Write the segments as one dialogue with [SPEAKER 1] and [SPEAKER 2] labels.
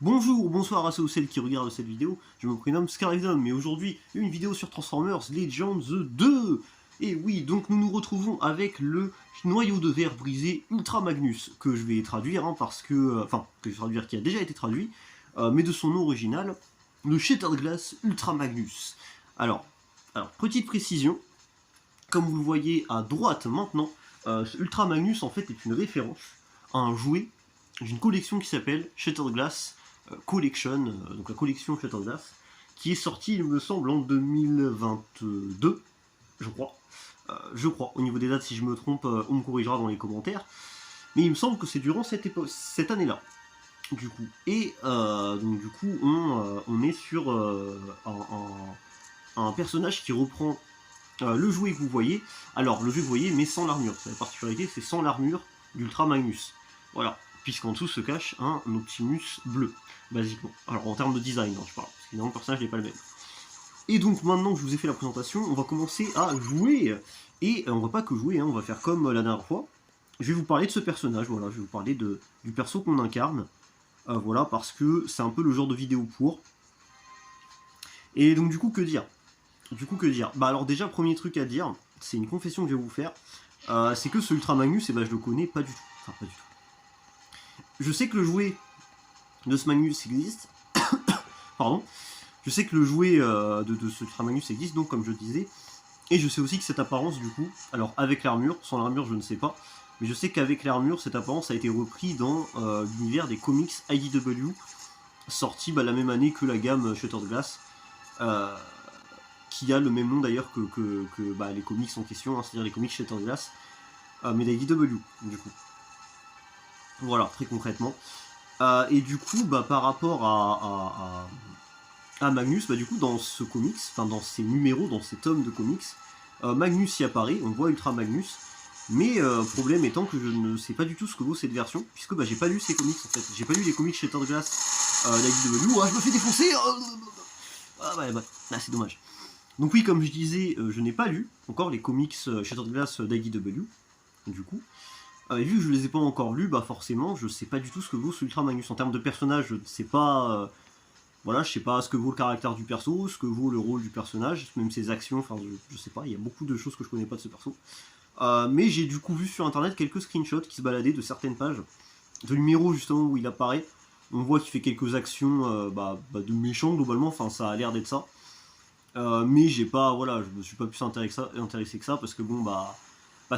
[SPEAKER 1] Bonjour, bonsoir à ceux ou celles qui regardent cette vidéo, je me prénomme Scarleton, et aujourd'hui, une vidéo sur Transformers Legends 2. Et oui, donc nous nous retrouvons avec le noyau de verre brisé Ultra Magnus, que je vais traduire, parce que... Enfin, que je vais traduire, qui a déjà été traduit, mais de son nom original, le Shattered Glass Ultra Magnus. Alors, petite précision, comme vous le voyez à droite maintenant, Ultra Magnus en fait est une référence à un jouet d'une collection qui s'appelle Shattered Glass Collection, donc la collection Shattered Glass, qui est sortie, il me semble, en 2022, je crois. Au niveau des dates, si je me trompe, on me corrigera dans les commentaires. Mais il me semble que c'est durant cette année-là, du coup. Et donc du coup, on est sur un personnage qui reprend le jouet que vous voyez. Alors, le jouet que vous voyez, mais sans l'armure. C'est la particularité, c'est sans l'armure d'Ultra Magnus. Voilà, puisqu'en dessous se cache un Optimus bleu, basiquement. Alors, en termes de design, je parle, parce qu'évidemment, le personnage n'est pas le même. Et donc, maintenant que je vous ai fait la présentation, on va commencer à jouer. Et on va pas que jouer, on va faire comme la dernière fois. Je vais vous parler de ce personnage, voilà, je vais vous parler du perso qu'on incarne. Voilà, parce que c'est un peu le genre de vidéo pour. Et donc, du coup, que dire? Bah alors déjà, premier truc à dire, c'est une confession que je vais vous faire, c'est que ce Ultra Magnus, je le connais pas du tout. Enfin, pas du tout. Je sais que le jouet de ce Magnus existe, pardon, je sais que le jouet de ce Ultra Magnus existe, donc comme je disais, et je sais aussi que cette apparence, du coup, alors avec l'armure, sans l'armure je ne sais pas, mais je sais qu'avec l'armure, cette apparence a été reprise dans l'univers des comics IDW, sortis la même année que la gamme Shattered Glass, qui a le même nom d'ailleurs que les comics en question, c'est-à-dire les comics Shattered Glass, mais d'IDW, du coup. Voilà, très concrètement. Et du coup, par rapport à Magnus, du coup, dans ce comics, enfin dans ces numéros, dans ces tomes de comics, Magnus y apparaît, on voit Ultra Magnus, mais problème étant que je ne sais pas du tout ce que vaut cette version, puisque j'ai pas lu ces comics en fait, j'ai pas lu les comics Shattered Glass d'IDW, je me fais défoncer. C'est dommage. Donc oui, comme je disais, je n'ai pas lu encore les comics Shattered Glass d'IDW, du coup. Et vu que je les ai pas encore lus, forcément, je sais pas du tout ce que vaut ce Ultra Magnus. En termes de personnage, je ne sais pas... voilà, je sais pas ce que vaut le caractère du perso, ce que vaut le rôle du personnage, même ses actions, enfin je sais pas, il y a beaucoup de choses que je connais pas de ce perso. Mais j'ai du coup vu sur internet quelques screenshots qui se baladaient de certaines pages, de numéros justement où il apparaît. On voit qu'il fait quelques actions de méchant globalement, enfin ça a l'air d'être ça. Mais j'ai pas, voilà, je me suis pas plus intéressé que ça, parce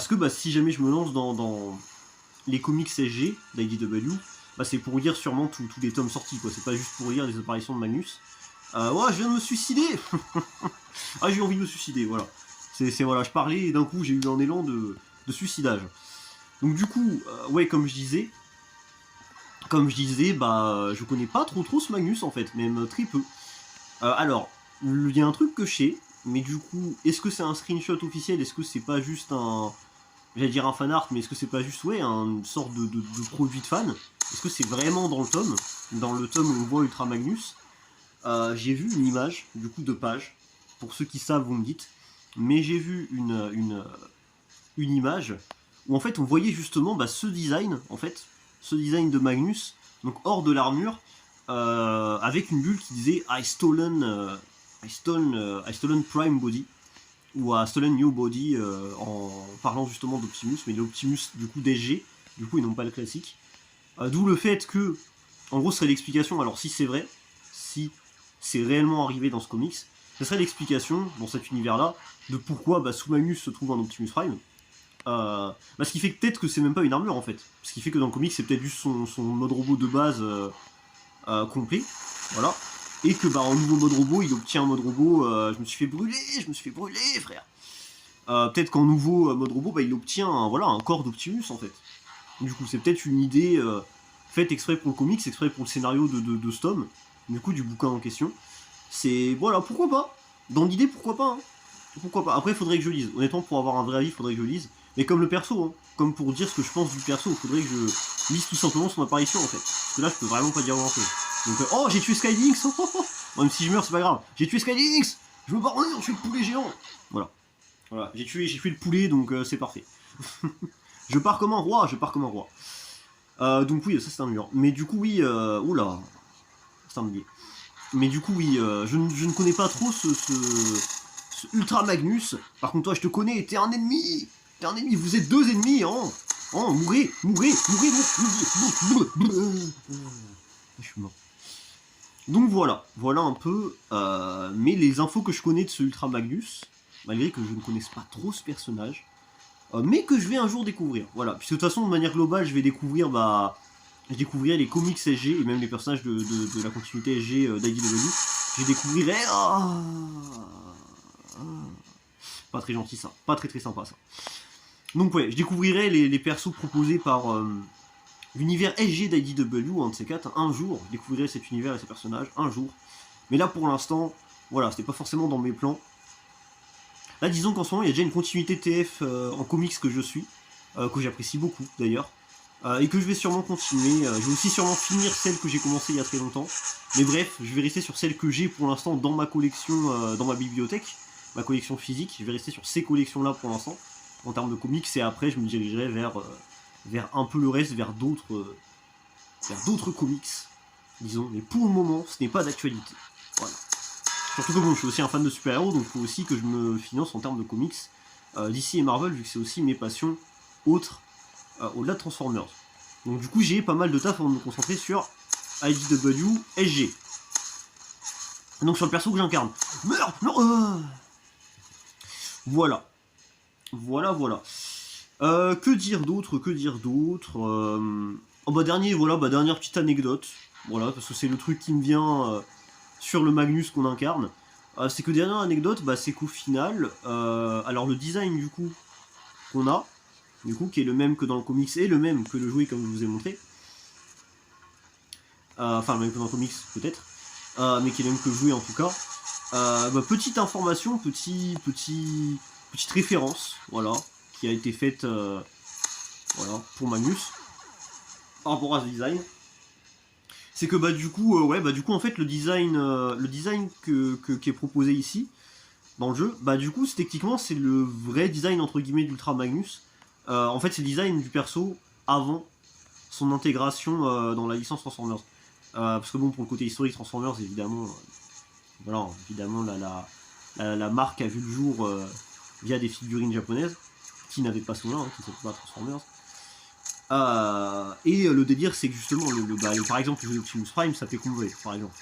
[SPEAKER 1] que si jamais je me lance dans les comics SG d'IDW, c'est pour lire sûrement tous les tomes sortis, quoi. C'est pas juste pour lire les apparitions de Magnus. Ouais, je viens de me suicider. J'ai eu envie de me suicider, voilà. Voilà, je parlais et d'un coup j'ai eu un élan de suicidage. Donc du coup, ouais, comme je disais, je connais pas trop ce Magnus en fait, même très peu. Alors, il y a un truc que je sais, mais du coup, est-ce que c'est un screenshot officiel? Est-ce que c'est pas juste un... J'allais dire un fanart, mais est-ce que c'est pas juste, une sorte de produit de fan? Est-ce que c'est vraiment dans le tome? Dans le tome où on voit Ultra Magnus, j'ai vu une image, du coup, de page. Pour ceux qui savent, vous me dites. Mais j'ai vu une image où, en fait, on voyait justement ce design, ce design de Magnus, donc hors de l'armure, avec une bulle qui disait I stolen Prime Body, ou à Stolen New Body, en parlant justement d'Optimus, mais l'Optimus du coup DG, du coup ils n'ont pas le classique. D'où le fait que, en gros, ce serait l'explication, alors si c'est vrai, si c'est réellement arrivé dans ce comics, ce serait l'explication, dans cet univers-là, de pourquoi sous Magnus se trouve un Optimus Prime. Ce qui fait peut-être que c'est même pas une armure en fait. Ce qui fait que dans le comics c'est peut-être juste son mode robot de base complet. Voilà. Et que en nouveau mode robot, il obtient un mode robot, je me suis fait brûler, frère. Peut-être qu'en nouveau mode robot, il obtient un corps d'Optimus en fait. Du coup, c'est peut-être une idée faite exprès pour le comics, exprès pour le scénario de ce tome, du coup, du bouquin en question. C'est, voilà, pourquoi pas? Dans l'idée, pourquoi pas, hein. Pourquoi pas? Après, il faudrait que je lise. Honnêtement, pour avoir un vrai avis, il faudrait que je lise. Mais comme le perso, comme pour dire ce que je pense du perso, il faudrait que je lise tout simplement son apparition en fait. Parce que là, je peux vraiment pas dire grand-chose. Donc, oh, j'ai tué Skylynx. Même si je meurs, c'est pas grave. J'ai tué Skylynx. Je me barre, on tue le poulet géant. Voilà. J'ai tué le poulet, donc c'est parfait. Je pars comme un roi, Donc oui, ça c'est un mur. Mais du coup, oui, oula. singulier. Mais du coup, oui, je ne connais pas trop ce Ultra Magnus. Par contre, toi, je te connais, t'es un ennemi. T'es un ennemi, vous êtes deux ennemis, hein. Oh, mourrez. Je suis mort. Donc voilà un peu mais les infos que je connais de ce Ultra Magnus, malgré que je ne connaisse pas trop ce personnage, mais que je vais un jour découvrir. Voilà, puisque de toute façon, de manière globale, je vais découvrir, je découvrirai les comics SG et même les personnages de la continuité SG d'IDW. Je découvrirai. Pas très gentil ça, pas très sympa ça. Donc ouais, je découvrirai les persos proposés par l'univers SG d'IDW, un de ces quatre, un jour. Je découvrirai cet univers et ces personnages, un jour. Mais là pour l'instant, voilà, c'était pas forcément dans mes plans. Là disons qu'en ce moment il y a déjà une continuité TF en comics que je suis, que j'apprécie beaucoup d'ailleurs. Et que je vais sûrement continuer. Je vais aussi sûrement finir celle que j'ai commencé il y a très longtemps. Mais bref, je vais rester sur celle que j'ai pour l'instant dans ma collection, dans ma bibliothèque, ma collection physique. Je vais rester sur ces collections-là pour l'instant, en termes de comics, et après je me dirigerai vers un peu le reste, vers d'autres comics, disons. Mais pour le moment, ce n'est pas d'actualité. Voilà. Surtout que bon, je suis aussi un fan de super-héros, donc il faut aussi que je me finance en termes de comics DC et Marvel, vu que c'est aussi mes passions autres. Au-delà de Transformers. Donc du coup j'ai pas mal de taf avant de me concentrer sur IDW SG. Donc sur le perso que j'incarne. Meurs. Voilà. Que dire d'autre dernière petite anecdote. Voilà, parce que c'est le truc qui me vient sur le Magnus qu'on incarne. C'est que dernière anecdote, c'est qu'au final, alors le design du coup qu'on a, du coup, qui est le même que dans le comics et le même que le jouet comme je vous ai montré. Enfin, le même que dans le comics peut-être, mais qui est le même que le jouet en tout cas. Petite information, petite référence, voilà, qui a été faite voilà, pour Magnus par rapport à ce design. C'est que du coup en fait le design qui est proposé ici dans le jeu, du coup techniquement c'est le vrai design entre guillemets d'Ultra Magnus. En fait, c'est le design du perso avant son intégration dans la licence Transformers. Parce que bon, pour le côté historique Transformers, évidemment, la marque a vu le jour via des figurines japonaises qui n'avaient pas ce nom, qui ne s'appelaient pas Transformers. Et le délire, c'est que justement, par exemple, le jeu Optimus Prime s'appelait Convoy, par exemple.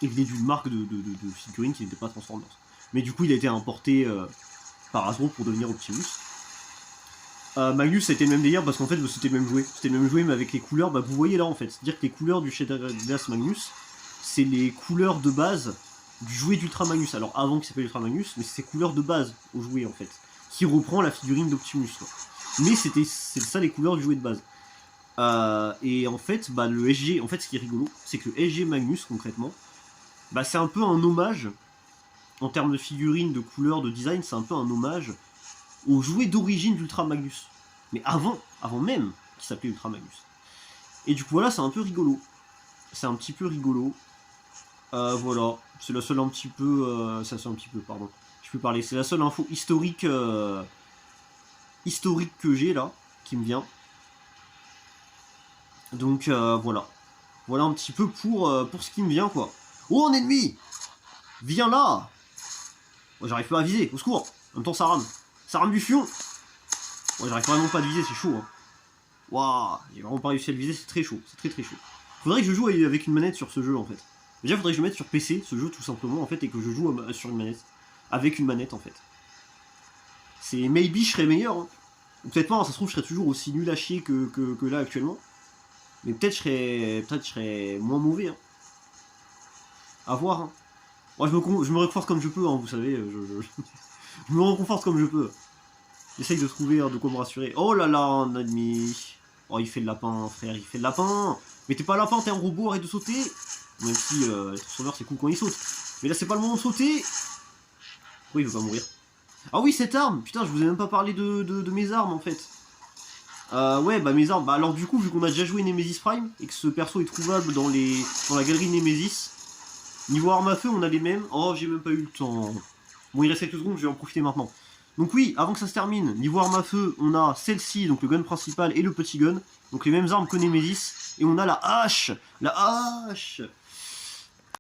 [SPEAKER 1] Il venait d'une marque de figurines qui n'était pas Transformers. Mais du coup, il a été importé par Hasbro pour devenir Optimus. Magnus c'était le même délire parce qu'en fait c'était le même jouet mais avec les couleurs, vous voyez là en fait, c'est-à-dire que les couleurs du Shader Glass Magnus, c'est les couleurs de base du jouet d'Ultra Magnus, alors avant qu'il s'appelle Ultra Magnus, mais c'est ses couleurs de base au jouet en fait, qui reprend la figurine d'Optimus, mais c'est ça les couleurs du jouet de base. Et en fait, le SG, en fait ce qui est rigolo, c'est que le SG Magnus concrètement, c'est un peu un hommage, en termes de figurines, de couleurs, de design, c'est un peu un hommage au jouet d'origine d'Ultra Magnus. Mais avant même qu'il s'appelait Ultra Magnus. Et du coup voilà, c'est un peu rigolo. C'est un petit peu rigolo. Voilà, c'est la seule pardon. Je peux parler, c'est la seule info historique que j'ai là, qui me vient. Donc voilà. Voilà un petit peu pour ce qui me vient quoi. Oh un ennemi! Viens là! Oh, j'arrive pas à viser, au secours! En même temps ça rame. Ça rame du fion. Ouais, j'arrive vraiment pas à le viser, c'est chaud. Hein. Waouh, j'ai vraiment pas réussi à le viser, c'est très chaud. C'est très chaud. Faudrait que je joue avec une manette sur ce jeu en fait. Déjà, faudrait que je le mette sur PC, ce jeu tout simplement en fait, et que je joue sur une manette. Avec une manette en fait. C'est maybe je serais meilleur. Hein. Ou peut-être pas, ça se trouve, je serais toujours aussi nul à chier que là actuellement. Mais peut-être je serais moins mauvais. Hein. À voir. Hein. Moi, je me réconforte comme je peux, hein, vous savez. Je me réconforte comme je peux. J'essaye de trouver de quoi me rassurer. Oh là là, un ennemi. Oh, il fait le lapin, frère, il fait le lapin. Mais t'es pas lapin, t'es un robot, arrête de sauter. Même si les Transformers, c'est cool quand ils sautent. Mais là, c'est pas le moment de sauter. Pourquoi il veut pas mourir? Ah oui, cette arme. Putain, je vous ai même pas parlé de mes armes, en fait. Ouais, mes armes. Alors du coup, vu qu'on a déjà joué Nemesis Prime, et que ce perso est trouvable dans la galerie Nemesis, niveau arme à feu, on a les mêmes. Oh, j'ai même pas eu le temps. Bon, il reste quelques secondes, je vais en profiter maintenant. Donc oui, avant que ça se termine, niveau arme à feu, on a celle-ci, donc le gun principal et le petit gun. Donc les mêmes armes que Nemesis. Et on a la hache. La hache.